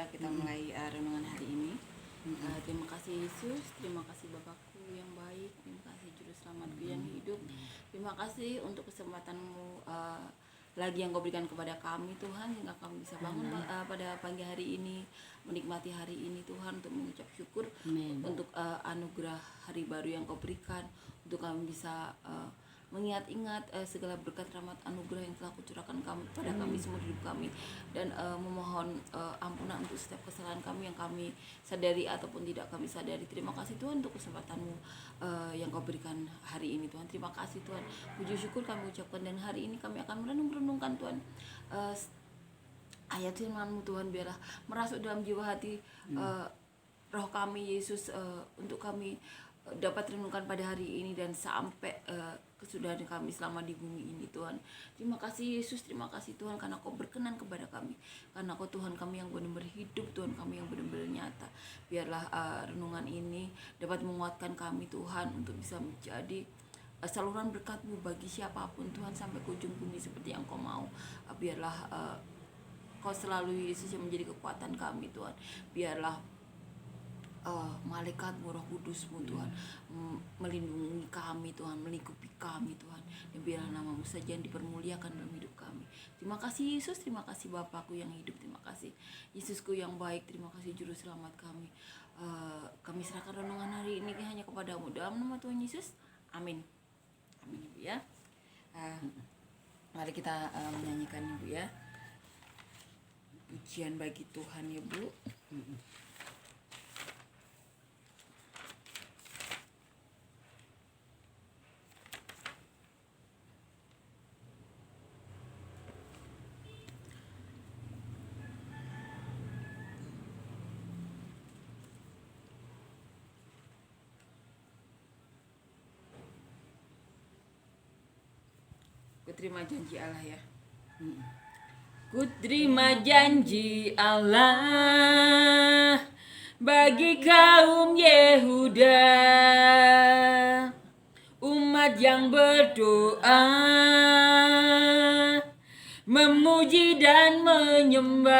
ya, kita mulai renungan hari ini. Terima kasih Yesus, terima kasih Bapakku yang baik, terima kasih Juru Selamatku yang hidup. Terima kasih untuk kesempatan-Mu lagi yang Kau berikan kepada kami Tuhan, sehingga kami bisa bangun pada pagi hari ini, menikmati hari ini Tuhan, untuk mengucap syukur untuk anugerah hari baru yang Kau berikan, untuk kami bisa mengingat-ingat segala berkat rahmat anugerah yang telah Kucurahkan pada kami semua hidup kami, dan memohon ampunan untuk setiap kesalahan kami yang kami sadari ataupun tidak kami sadari. Terima kasih Tuhan untuk kesempatan-Mu yang Kau berikan hari ini Tuhan. Terima kasih Tuhan, puji syukur kami ucapkan, dan hari ini kami akan merenungkan Tuhan ayat firman-Mu Tuhan. Biarlah merasuk dalam jiwa hati roh kami Yesus, untuk kami dapat renungkan pada hari ini dan sampai kesudahan kami selama di bumi ini Tuhan. Terima kasih Yesus, terima kasih Tuhan, karena Kau berkenan kepada kami, karena Kau Tuhan kami yang benar-benar hidup, Tuhan kami yang benar-benar nyata. Biarlah renungan ini dapat menguatkan kami Tuhan, untuk bisa menjadi saluran berkat-Mu bagi siapapun Tuhan, sampai ke ujung bumi seperti yang Kau mau. Biarlah Kau selalu Yesus yang menjadi kekuatan kami Tuhan. Biarlah malaikat-Mu, Roh Kudus-Mu Tuhan melindungi kami Tuhan, melingkupi kami Tuhan, dan biarlah nama-Mu saja yang dipermuliakan dalam hidup kami. Terima kasih Yesus, terima kasih Bapakku yang hidup, terima kasih Yesusku yang baik, terima kasih Juru Selamat kami. Kami serahkan renungan hari ini hanya kepada-Mu, dalam nama Tuhan Yesus, amin. Amin Ibu ya. Mari kita menyanyikan Ibu ya, pujian bagi Tuhan ya Bu. Ku terima janji Allah ya. Ku terima janji Allah bagi kaum Yehuda, umat yang berdoa, memuji dan menyembah.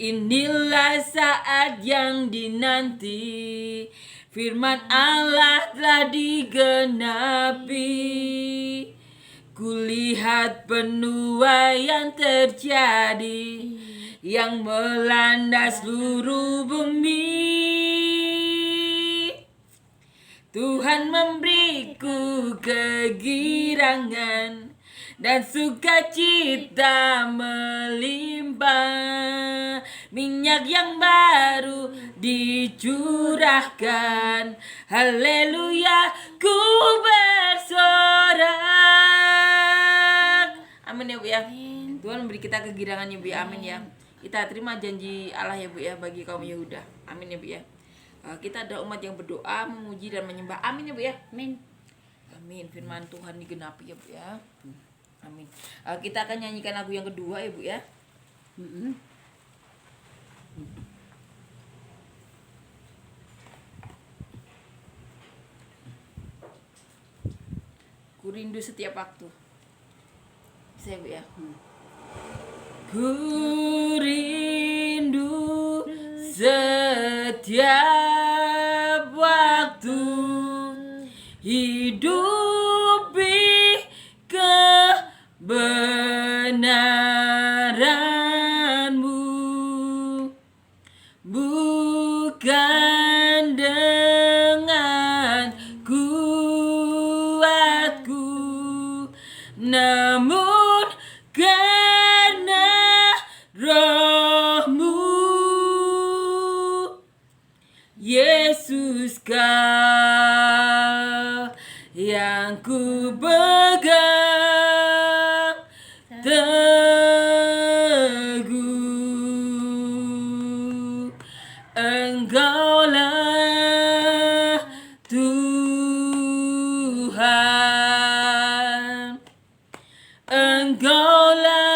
Inilah saat yang dinanti, firman Allah telah digenapi. Kulihat penuaian terjadi, yang melanda seluruh bumi. Tuhan memberiku kegirangan, dan sukacita melimpah. Minyak yang baru dicurahkan, haleluya, ku bersorak. Amin ya Bu ya. Tuhan memberi kita kegirangan ya Bu ya. Amin ya. Kita terima janji Allah ya Bu ya, bagi kaum Yehuda. Amin ya Bu ya. Kita adalah umat yang berdoa, memuji dan menyembah. Amin ya Bu ya. Amin. Amin. Firman Tuhan digenapi ya Bu ya. Amin. Kita akan nyanyikan lagu yang kedua ya Bu ya. Ku rindu setiap waktu. Bisa ya Bu ya. Ku rindu setiap waktu, hidupi kebenaran-Mu, bukan dengan kuatku, namun karena Roh-Mu. Yesus, Kau yang ku pegang teguh. Engkaulah Tuhan, Engkaulah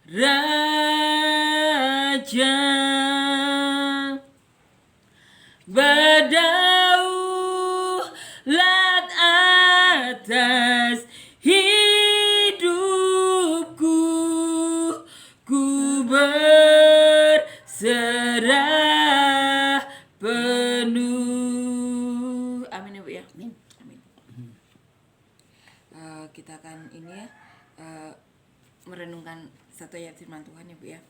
Raja. Berdaulat atas hidupku, akan ini ya, merenungkan satu ayat firman Tuhan ya Bu ya.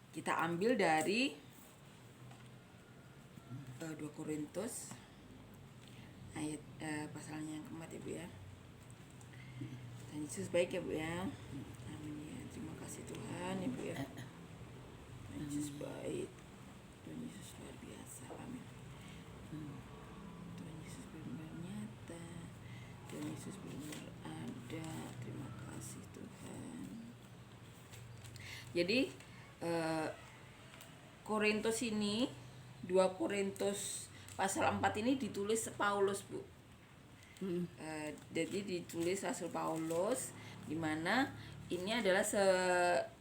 Kita ambil dari 2 Korintus ayat pasalnya yang keempat ya Bu ya. Tuhan Yesus baik ya Bu ya. Amin ya. Terima kasih Tuhan ya Bu ya. Tuhan Yesus baik. Tuhan Yesus luar biasa. Amin. Tuhan Yesus benar nyata. Tuhan Yesus benar ada. Terima kasih Tuhan. Jadi Korintus ini, 2 Korintus pasal 4 ini ditulis Paulus Bu. Jadi ditulis Rasul Paulus, di mana ini adalah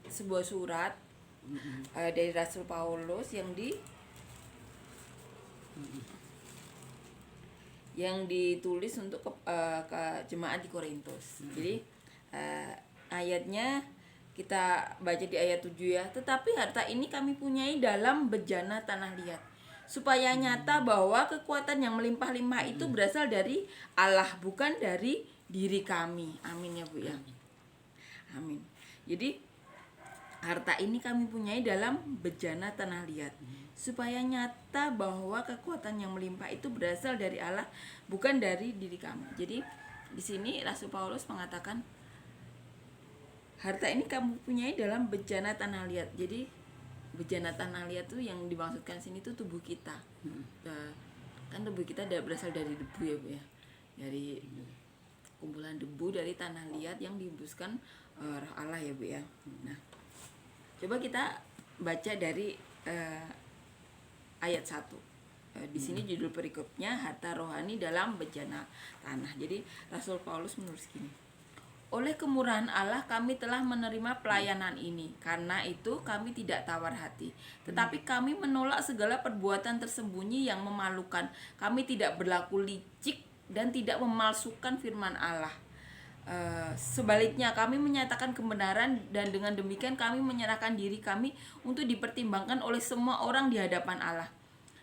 sebuah surat dari Rasul Paulus yang ditulis untuk ke jemaat di Korintus. Jadi ayatnya kita baca di ayat 7 ya. Tetapi harta ini kami punyai dalam bejana tanah liat, supaya nyata bahwa kekuatan yang melimpah-limpah itu berasal dari Allah, bukan dari diri kami. Amin ya Bu ya. Amin. Jadi harta ini kami punyai dalam bejana tanah liat, supaya nyata bahwa kekuatan yang melimpah itu berasal dari Allah, bukan dari diri kami. Jadi di sini Rasul Paulus mengatakan harta ini kamu punyai dalam bejana tanah liat. Jadi bejana tanah liat tuh yang dimaksudkan sini tuh tubuh kita. Kan tubuh kita berasal dari debu ya Bu ya. Dari kumpulan debu dari tanah liat yang dihembuskan roh Allah ya Bu ya. Nah, coba kita baca dari ayat 1. Di sini judul perikopnya harta rohani dalam bejana tanah. Jadi Rasul Paulus menulis gini. Oleh kemurahan Allah kami telah menerima pelayanan ini. Karena itu kami tidak tawar hati, tetapi kami menolak segala perbuatan tersembunyi yang memalukan. Kami tidak berlaku licik dan tidak memalsukan firman Allah. Sebaliknya kami menyatakan kebenaran, dan dengan demikian kami menyerahkan diri kami untuk dipertimbangkan oleh semua orang di hadapan Allah.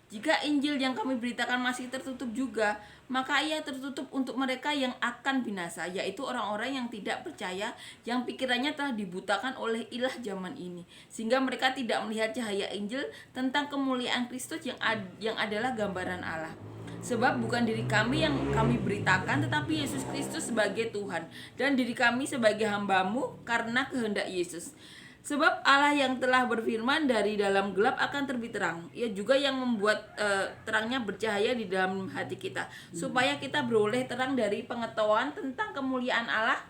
Jika Injil yang kami beritakan masih tertutup juga, maka ia tertutup untuk mereka yang akan binasa, yaitu orang-orang yang tidak percaya, yang pikirannya telah dibutakan oleh ilah zaman ini, sehingga mereka tidak melihat cahaya Injil tentang kemuliaan Kristus yang adalah gambaran Allah. Sebab bukan diri kami yang kami beritakan, tetapi Yesus Kristus sebagai Tuhan, dan diri kami sebagai hamba-Mu karena kehendak Yesus. Sebab Allah yang telah berfirman, dari dalam gelap akan terbit terang. Ia juga yang membuat terangnya bercahaya di dalam hati kita, supaya kita beroleh terang dari pengetahuan tentang kemuliaan Allah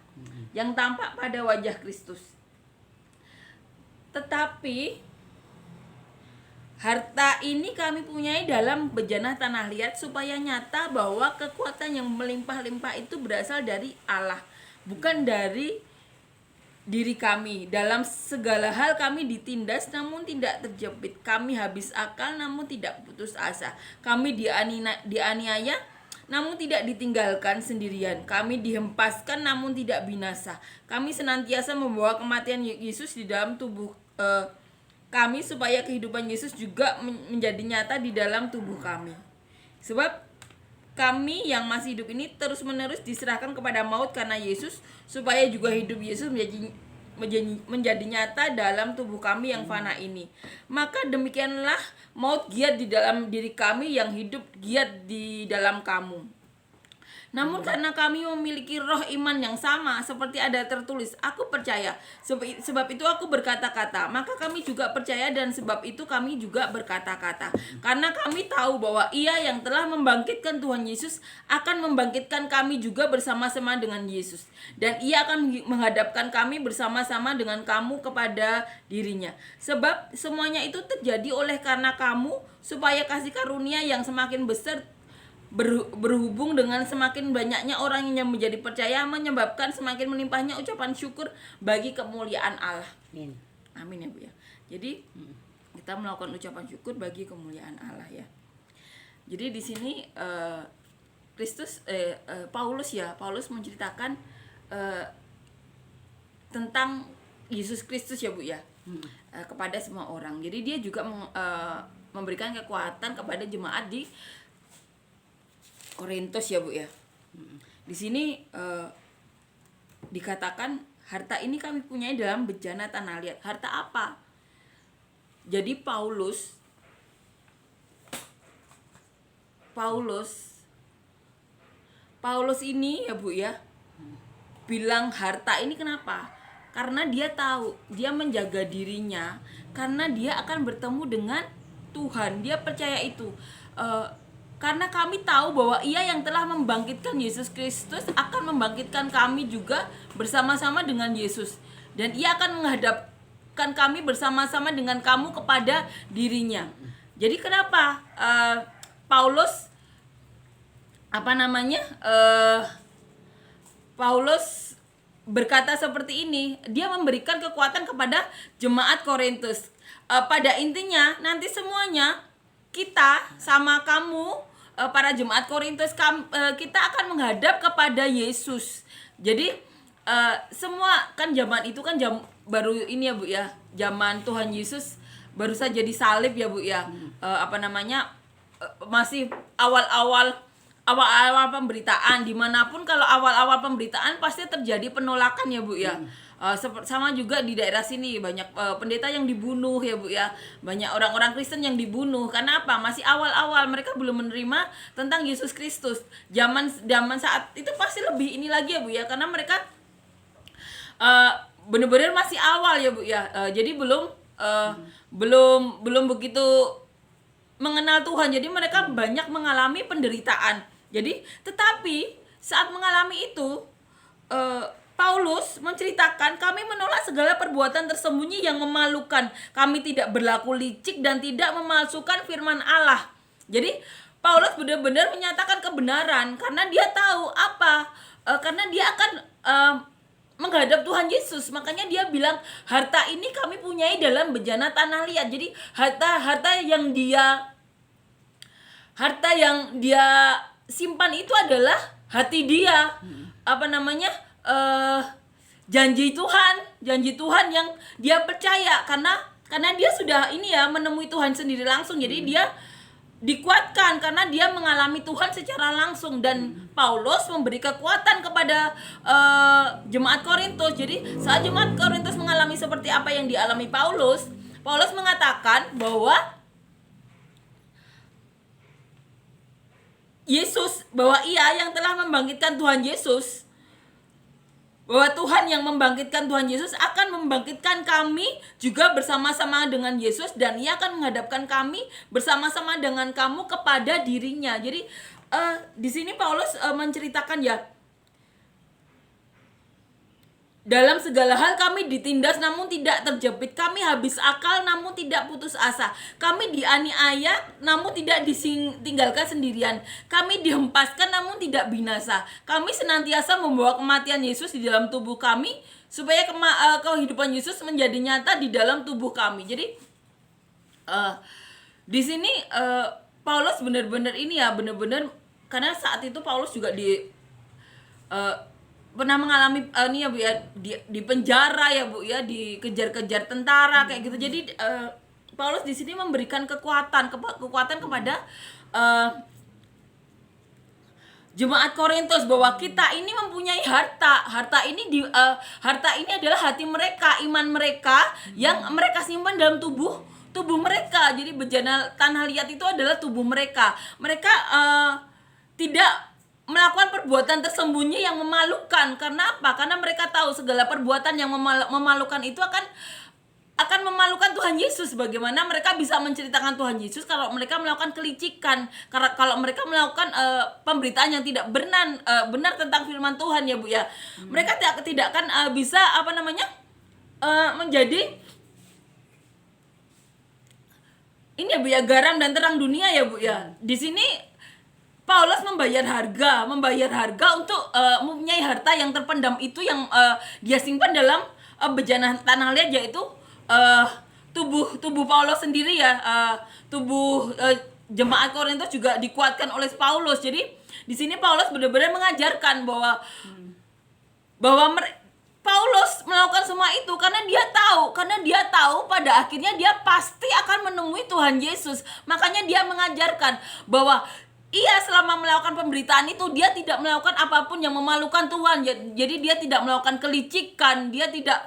yang tampak pada wajah Kristus. Tetapi harta ini kami punyai dalam bejana tanah liat, supaya nyata bahwa kekuatan yang melimpah-limpah itu berasal dari Allah, bukan dari diri kami. Dalam segala hal kami ditindas namun tidak terjepit, kami habis akal namun tidak putus asa, kami dianiaya namun tidak ditinggalkan sendirian, kami dihempaskan namun tidak binasa. Kami senantiasa membawa kematian Yesus di dalam tubuh kami, supaya kehidupan Yesus juga menjadi nyata di dalam tubuh kami. Sebab kami yang masih hidup ini terus-menerus diserahkan kepada maut karena Yesus, supaya juga hidup Yesus menjadi nyata dalam tubuh kami yang fana ini. Maka demikianlah maut giat di dalam diri kami, yang hidup giat di dalam kamu. Namun karena kami memiliki roh iman yang sama, seperti ada tertulis, aku percaya, sebab itu aku berkata-kata. Maka kami juga percaya, dan sebab itu kami juga berkata-kata. Karena kami tahu bahwa Ia yang telah membangkitkan Tuhan Yesus akan membangkitkan kami juga bersama-sama dengan Yesus. Dan Ia akan menghadapkan kami bersama-sama dengan kamu kepada dirinya. Sebab semuanya itu terjadi oleh karena kamu, supaya kasih karunia yang semakin besar berhubung dengan semakin banyaknya orang yang menjadi percaya, menyebabkan semakin melimpahnya ucapan syukur bagi kemuliaan Allah. Amin ya Bu ya. Jadi kita melakukan ucapan syukur bagi kemuliaan Allah ya. Jadi di sini Paulus menceritakan tentang Yesus Kristus ya Bu ya, kepada semua orang. Jadi dia juga memberikan kekuatan kepada jemaat di Korintus ya Bu ya. Di sini dikatakan harta ini kami punyai dalam bejana tanah liat. Harta apa? Jadi Paulus ini ya Bu ya, bilang harta ini kenapa? Karena dia tahu, dia menjaga dirinya, karena dia akan bertemu dengan Tuhan. Dia percaya itu. Karena kami tahu bahwa Ia yang telah membangkitkan Yesus Kristus akan membangkitkan kami juga bersama-sama dengan Yesus. Dan Ia akan menghadapkan kami bersama-sama dengan kamu kepada dirinya. Jadi kenapa Paulus Paulus berkata seperti ini? Dia memberikan kekuatan kepada jemaat Korintus. Pada intinya nanti semuanya kita sama kamu, para jemaat Korintus, kita akan menghadap kepada Yesus. Jadi semua kan zaman itu kan baru ini ya Bu ya, zaman Tuhan Yesus baru saja disalib ya Bu ya. Masih awal-awal pemberitaan, dimanapun kalau awal-awal pemberitaan pasti terjadi penolakan ya Bu ya. Sama juga di daerah sini banyak pendeta yang dibunuh ya Bu ya, banyak orang-orang Kristen yang dibunuh. Karena apa? Masih awal-awal, mereka belum menerima tentang Yesus Kristus. Zaman saat itu pasti lebih ini lagi ya Bu ya, karena mereka benar-benar masih awal ya Bu ya. Jadi belum begitu mengenal Tuhan. Jadi mereka banyak mengalami penderitaan. Jadi tetapi saat mengalami itu Paulus menceritakan, kami menolak segala perbuatan tersembunyi yang memalukan. Kami tidak berlaku licik dan tidak memalsukan firman Allah. Jadi Paulus benar-benar menyatakan kebenaran karena dia tahu apa? Karena dia akan menghadap Tuhan Yesus. Makanya dia bilang harta ini kami punyai dalam bejana tanah liat. Jadi harta yang dia simpan itu adalah hati dia. Janji Tuhan yang dia percaya karena dia sudah menemui Tuhan sendiri langsung. Jadi dia dikuatkan karena dia mengalami Tuhan secara langsung. Dan Paulus memberi kekuatan kepada jemaat Korintus. Jadi saat jemaat Korintus mengalami seperti apa yang dialami Paulus mengatakan bahwa bahwa Ia yang telah membangkitkan Tuhan Yesus, bahwa Tuhan yang membangkitkan Tuhan Yesus akan membangkitkan kami juga bersama-sama dengan Yesus, dan Ia akan menghadapkan kami bersama-sama dengan kamu kepada dirinya. Jadi di sini Paulus menceritakan ya, dalam segala hal kami ditindas namun tidak terjepit, kami habis akal namun tidak putus asa, kami dianiaya namun tidak ditinggalkan sendirian, kami dihempaskan namun tidak binasa, kami senantiasa membawa kematian Yesus di dalam tubuh kami supaya kehidupan Yesus menjadi nyata di dalam tubuh kami. Jadi di sini Paulus benar-benar karena saat itu Paulus juga pernah mengalami ini ya Bu ya, di penjara ya Bu ya, dikejar-kejar tentara kayak gitu. Jadi Paulus di sini memberikan kekuatan kepada jemaat Korintus bahwa kita ini mempunyai harta ini adalah hati mereka, iman mereka yang mereka simpan dalam tubuh mereka. Jadi bejana tanah liat itu adalah tubuh mereka. Mereka tidak melakukan perbuatan tersembunyi yang memalukan. Karena apa? Karena mereka tahu segala perbuatan yang memalukan itu akan memalukan Tuhan Yesus. Bagaimana mereka bisa menceritakan Tuhan Yesus kalau mereka melakukan kelicikan, kalau mereka melakukan pemberitaan yang tidak benar tentang firman Tuhan ya Bu ya. Mereka tidak akan bisa menjadi ini ya Bu ya, garam dan terang dunia ya Bu ya. Di sini Paulus membayar harga untuk mempunyai harta yang terpendam itu, yang dia simpan dalam bejana tanah liat, yaitu tubuh Paulus sendiri ya. Tubuh jemaat Korintus juga dikuatkan oleh Paulus. Jadi di sini Paulus benar-benar mengajarkan bahwa Paulus melakukan semua itu karena dia tahu pada akhirnya dia pasti akan menemui Tuhan Yesus. Makanya dia mengajarkan bahwa Iya, selama melakukan pemberitaan itu dia tidak melakukan apapun yang memalukan Tuhan. Jadi dia tidak melakukan kelicikan, dia tidak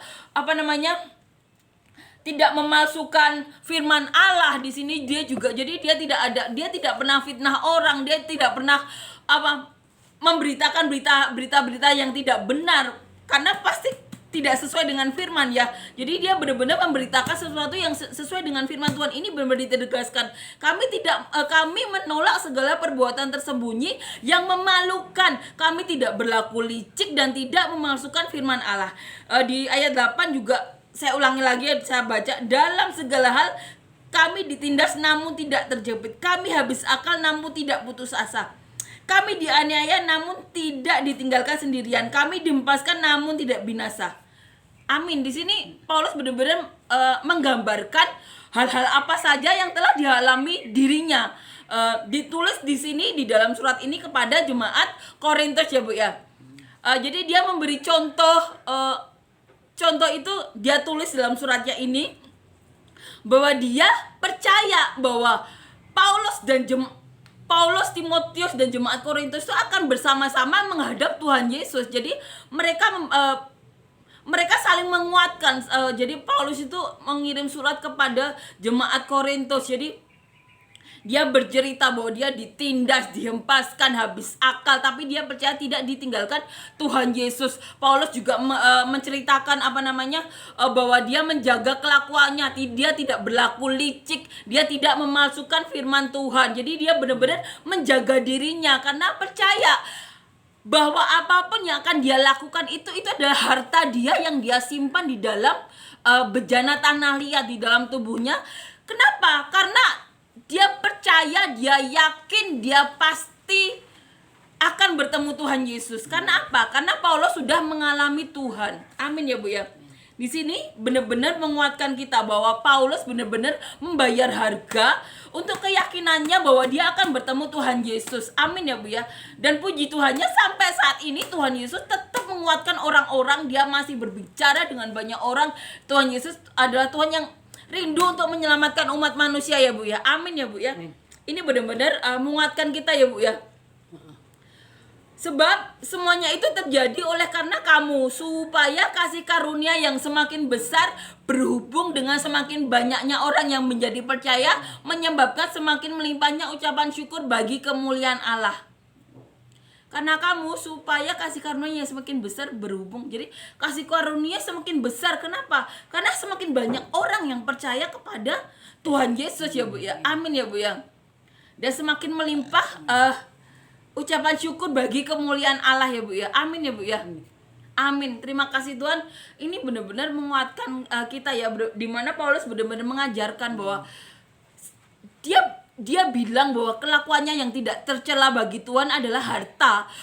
tidak memasukkan firman Allah di sini. Dia juga, jadi dia tidak pernah fitnah orang, dia tidak pernah memberitakan berita-berita yang tidak benar, karena pasti tidak sesuai dengan firman ya. Jadi dia benar-benar memberitakan sesuatu yang sesuai dengan firman Tuhan. Ini benar-benar ditegaskan. Kami menolak segala perbuatan tersembunyi yang memalukan. Kami tidak berlaku licik dan tidak memalsukan firman Allah. Di ayat 8 juga saya ulangi lagi, saya baca, dalam segala hal kami ditindas namun tidak terjepit. Kami habis akal namun tidak putus asa. Kami dianiaya namun tidak ditinggalkan sendirian. Kami dihempaskan namun tidak binasa. Amin. Di sini Paulus benar-benar menggambarkan hal-hal apa saja yang telah dialami dirinya. Ditulis di sini di dalam surat ini kepada jemaat Korintus ya Bu ya. Jadi dia memberi contoh. Contoh itu dia tulis dalam suratnya ini bahwa dia percaya bahwa Paulus, Timotius dan jemaat Korintus itu akan bersama-sama menghadap Tuhan Yesus. Jadi mereka saling menguatkan. Jadi Paulus itu mengirim surat kepada jemaat Korintus. Jadi dia bercerita bahwa dia ditindas, dihempaskan, habis akal, tapi dia percaya tidak ditinggalkan Tuhan Yesus. Paulus juga menceritakan bahwa dia menjaga kelakuannya, dia tidak berlaku licik, dia tidak memalsukan firman Tuhan. Jadi dia benar-benar menjaga dirinya karena percaya bahwa apapun yang akan dia lakukan itu adalah harta dia yang dia simpan di dalam bejana tanah liat di dalam tubuhnya. Kenapa? Karena dia percaya, dia yakin, dia pasti akan bertemu Tuhan Yesus. Karena apa? Karena Paulus sudah mengalami Tuhan. Amin ya Bu ya. Di sini benar-benar menguatkan kita bahwa Paulus benar-benar membayar harga untuk keyakinannya bahwa dia akan bertemu Tuhan Yesus. Amin ya Bu ya. Dan puji Tuhannya sampai saat ini Tuhan Yesus tetap menguatkan orang-orang. Dia masih berbicara dengan banyak orang. Tuhan Yesus adalah Tuhan yang rindu untuk menyelamatkan umat manusia ya Bu ya. Amin ya Bu ya. Ini benar-benar menguatkan kita ya Bu ya. Sebab semuanya itu terjadi oleh karena kamu, supaya kasih karunia yang semakin besar berhubung dengan semakin banyaknya orang yang menjadi percaya, menyebabkan semakin melimpahnya ucapan syukur bagi kemuliaan Allah. Karena kamu, supaya kasih karunia yang semakin besar berhubung. Jadi kasih karunia semakin besar. Kenapa? Karena semakin banyak orang yang percaya kepada Tuhan Yesus ya Bu ya. Amin ya Bu ya. Dan semakin melimpah ucapan syukur bagi kemuliaan Allah ya Bu ya. Amin ya Bu ya. Amin. Terima kasih Tuhan. Ini benar-benar menguatkan kita ya. Dimana Paulus benar-benar mengajarkan bahwa dia bilang bahwa kelakuannya yang tidak tercela bagi Tuhan adalah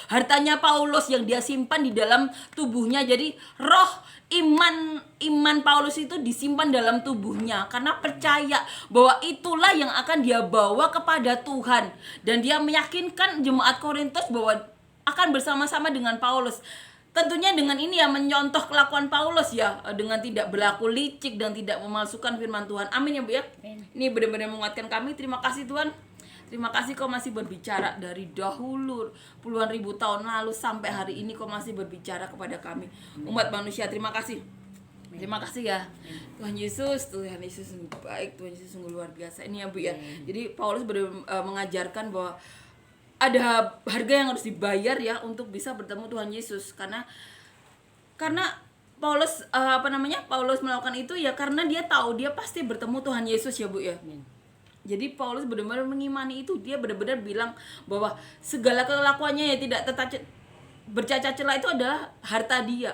hartanya Paulus yang dia simpan di dalam tubuhnya. Jadi roh iman Paulus itu disimpan dalam tubuhnya karena percaya bahwa itulah yang akan dia bawa kepada Tuhan. Dan dia meyakinkan jemaat Korintus bahwa akan bersama-sama dengan Paulus. Tentunya dengan ini ya menyontoh kelakuan Paulus ya, dengan tidak berlaku licik dan tidak memalsukan firman Tuhan. Amin ya Bu ya. Ini benar-benar menguatkan kami. Terima kasih Tuhan. Terima kasih Kau masih berbicara dari dahulu puluhan ribu tahun lalu sampai hari ini Kau masih berbicara kepada kami umat manusia. Terima kasih. Terima kasih ya Tuhan Yesus sungguh baik, Tuhan Yesus sungguh luar biasa. Ini ya Bu ya. Jadi Paulus mengajarkan bahwa ada harga yang harus dibayar ya untuk bisa bertemu Tuhan Yesus. Karena Paulus Paulus melakukan itu ya karena dia tahu dia pasti bertemu Tuhan Yesus ya Bu ya. Jadi Paulus benar-benar mengimani itu. Dia benar-benar bilang bahwa segala kelakuannya yang tidak bercacat celah itu adalah harta dia.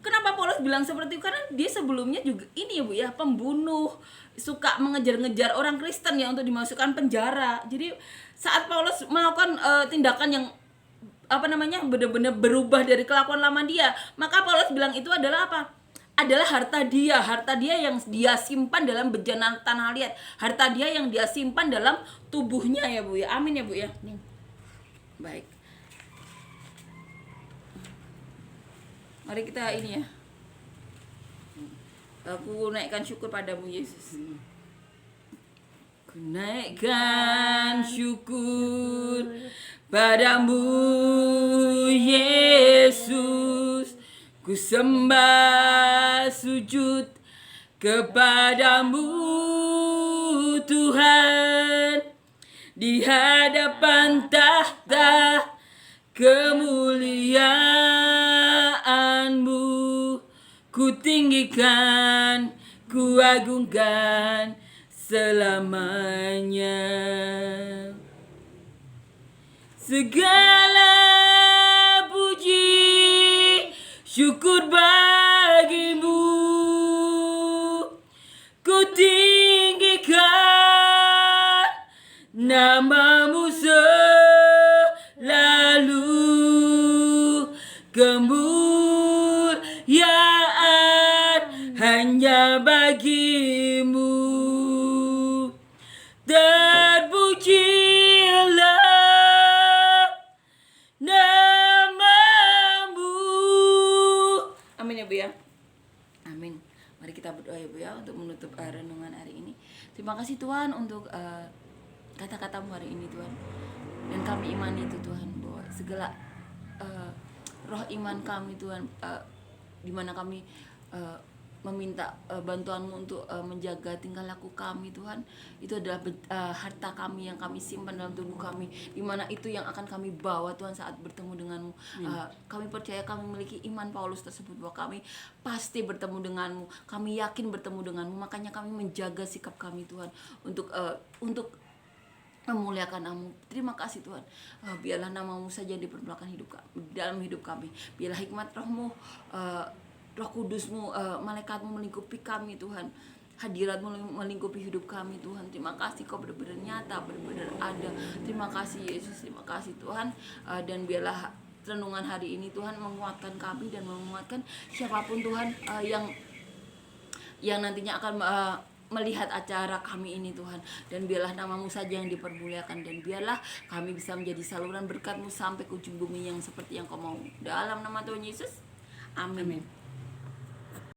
Kenapa Paulus bilang seperti itu? Karena dia sebelumnya juga ini ya Bu ya, pembunuh, suka mengejar-ngejar orang Kristen ya untuk dimasukkan penjara. Jadi saat Paulus melakukan tindakan yang benar-benar berubah dari kelakuan lama dia, maka Paulus bilang itu adalah apa? Adalah harta dia yang dia simpan dalam bejana tanah liat, harta dia yang dia simpan dalam tubuhnya ya Bu ya. Amin ya Bu ya. Baik. Mari kita ini ya. Aku naikkan syukur padamu Yesus. Ku naikkan syukur padamu Yesus, ku sembah sujud kepadamu Tuhan, di hadapan tahta kemuliaan-Mu. Ku tinggikan, ku agungkan selamanya. Segala puji syukur bagimu, ku tinggikan namamu selalu. Kemuliaan hanya bagimu. Terpujilah namamu. Amin ya Bu ya. Amin. Mari kita berdoa ya Bu ya untuk menutup renungan hari ini. Terima kasih Tuhan untuk kata-katamu hari ini Tuhan. Dan kami imani itu Tuhan bahwa segala roh iman kami Tuhan, di mana kami meminta bantuan-Mu untuk menjaga tingkah laku kami Tuhan. Itu adalah harta kami yang kami simpan dalam tubuh kami, di mana itu yang akan kami bawa Tuhan saat bertemu dengan-Mu. Kami percaya, kami memiliki iman Paulus tersebut bahwa kami pasti bertemu dengan-Mu. Kami yakin bertemu dengan-Mu, makanya kami menjaga sikap kami Tuhan untuk memuliakan Namu. Terima kasih Tuhan. Biarlah nama-Mu saja yang dipermuliakan dalam hidup kami. Biarlah hikmat Roh-Mu, Roh Kudus-Mu, malaikat-Mu melingkupi kami Tuhan. Hadirat-Mu melingkupi hidup kami Tuhan. Terima kasih Kau benar-benar nyata, benar-benar ada. Terima kasih Yesus, terima kasih Tuhan. Dan biarlah renungan hari ini Tuhan menguatkan kami dan menguatkan siapapun Tuhan yang nantinya akan melihat acara kami ini Tuhan. Dan biarlah nama-Mu saja yang dipermuliakan, dan biarlah kami bisa menjadi saluran berkat-Mu sampai ke ujung bumi yang seperti yang Kau mau. Dalam nama Tuhan Yesus, amin.